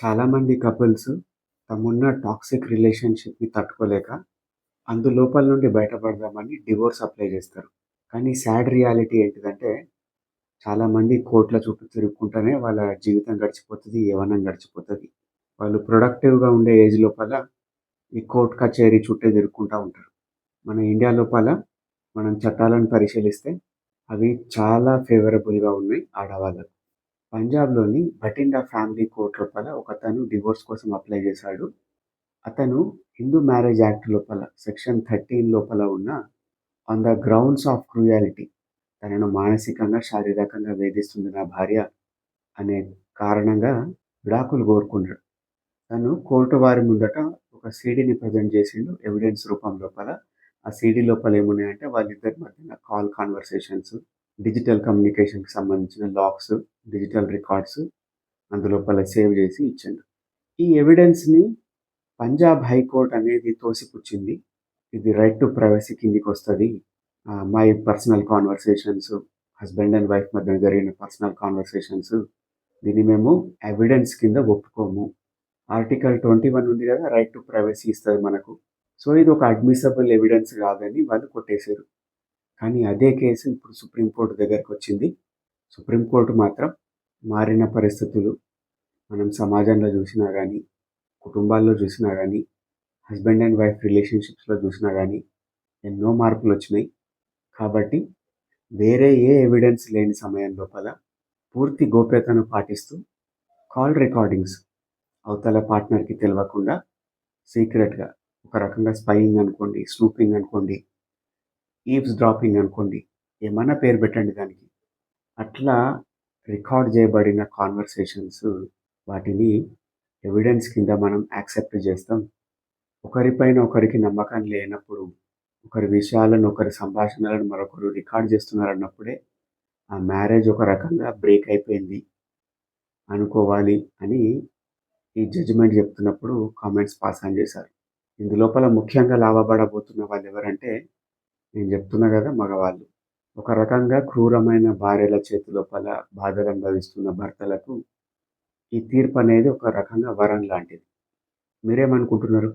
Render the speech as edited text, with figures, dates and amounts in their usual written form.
చాలామంది couples తమున్న toxic రిలేషన్‌షిప్‌ని తట్టుకోలేక, అందులోపల నుండి బయటపడదామని డివోర్స్ అప్లై జేస్తారు. కానీ సాడ్ రియాలిటీ ఏంటిదంటే, చాలామంది కోర్ట్‌ల చుట్టూ తిరుగుకుంటూనే వాళ్ళ జీవితం గడిచిపోతది, యవ్వనం గడిచిపోతది. వాళ్ళు ప్రొడక్టివ్‌గా ఉండే ఏజ్ లోపల ఈ కోర్ట్ కచేరీ చుట్టే తిరుగుకుంటా ఉంటారు. మన ఇండియా లోపల మనం చట్టాలను పరిశీలిస్తే, అవి చాలా ఫేవరబుల్‌గా ఉన్నాయి ఆడవాళ్ళకు. పంజాబ్‌లోని బఠిండా ఫ్యామిలీ కోర్ట్ లోపల ఒకతను డివోర్స్ కోసం అప్లై చేశాడు. అతను హిందూ మ్యారేజ్ యాక్ట్ లోపల సెక్షన్ 13 లోపల ఉన్న on the grounds of cruelty తనను మానసికంగా, శారీరకంగా వేధిస్తుంది నా భార్య అనే కారణంగా విడాకులు కోరుకున్నాడు. తను కోర్ట్ వారి ముందట ఒక సీడీని ప్రెజెంట్ చేసిండు ఎవిడెన్స్ రూపం లోపల. ఆ సీడీ లోపల ఏమున్నాయంటే వాళ్ళిద్దరి మధ్యన కాల్ కన్వర్సేషన్స్, డిజిటల్ కమ్యూనికేషన్‌కి సంబంధించిన లాగ్స్, డిజిటల్ రికార్డ్స్ అందులోపల సేవ్ చేసి ఇచ్చిండు. ఈ ఎవిడెన్స్‌ని పంజాబ్ హైకోర్ట్ అనేది తోసిపుచ్చింది. ఇది రైట్ టు ప్రైవసీ కిందికొస్తది. ఆ అమ్మాయి personal conversations, husband and wife మధ్యన జరిగిన పర్సనల్ కన్వర్సేషన్స్ దీన్ని మేము ఎవిడెన్స్ కింద ఒప్పుకోము. ఆర్టికల్ 21 ఉంది గదా! రైట్ టు ప్రైవసీ ఇస్తది మనకు. సో, ఇది ఒక అడ్మిసబుల్ ఎవిడెన్స్ గాదని వాళ్ళు కొట్టేసారు. కానీ అదే కేసు ఇప్పుడు సుప్రీం కోర్ట్ దగ్గరకొచ్చింది. సుప్రీం కోర్ట్ మాత్రం మారిన పరిస్థితులు మనం సమాజంలో జూసినా గానీ, కుటుంబాల్లో జూసినా గానీ, హస్బెండ్ అండ్ వైఫ్ రిలేషన్‌షిప్స్‌లో జూసినా గానీ, ఎన్నో మార్పులొచ్చినాయి. కాబట్టి వేరే ఏ ఎవిడెన్స్ లేని సమయం లోపల పూర్తి గోప్యతను పాటిస్తూ కాల్ రికార్డింగ్స్ అవతల పార్ట్నర్‌కి తెలవకుండా సీక్రెట్‌గా ఒక రకంగా స్పైయింగ్ అనుకోండి, స్నూపింగ్ అనుకోండి, ఈవ్స్ డ్రాపింగ్ అనుకోండి, ఏమన్నా పేరు పెట్టండి దానికి. అట్లా రికార్డ్ చేయబడిన కాన్వర్సేషన్స్ వాటిని ఎవిడెన్స్ కింద మనం యాక్సెప్ట్ చేస్తాం. ఒకరిపైన ఒకరికి నమ్మకం లేనప్పుడు, ఒకరి విషయాలను, ఒకరి సంభాషణలను మరొకరు రికార్డ్ చేస్తున్నారన్నప్పుడే ఆ మ్యారేజ్ ఒక రకంగా బ్రేక్ అయిపోయింది అనుకోవాలి అని ఈ జడ్జిమెంట్ చెప్తున్నప్పుడు కామెంట్స్ పాస్ ఆన్ చేశారు. ఇందులోపల ముఖ్యంగా లాభపడబోతున్న వాళ్ళెవరంటే నేను చెప్తున్నా గదా! మగవాళ్ళు. ఒక రకంగా క్రూరమైన భార్యల చేతి లోపల బాధలు అనుభవిస్తున్న భర్తలకు ఈ తీర్పనేది ఒక రకంగా వరం లాంటిది. మీరేమనుకుంటున్నారు?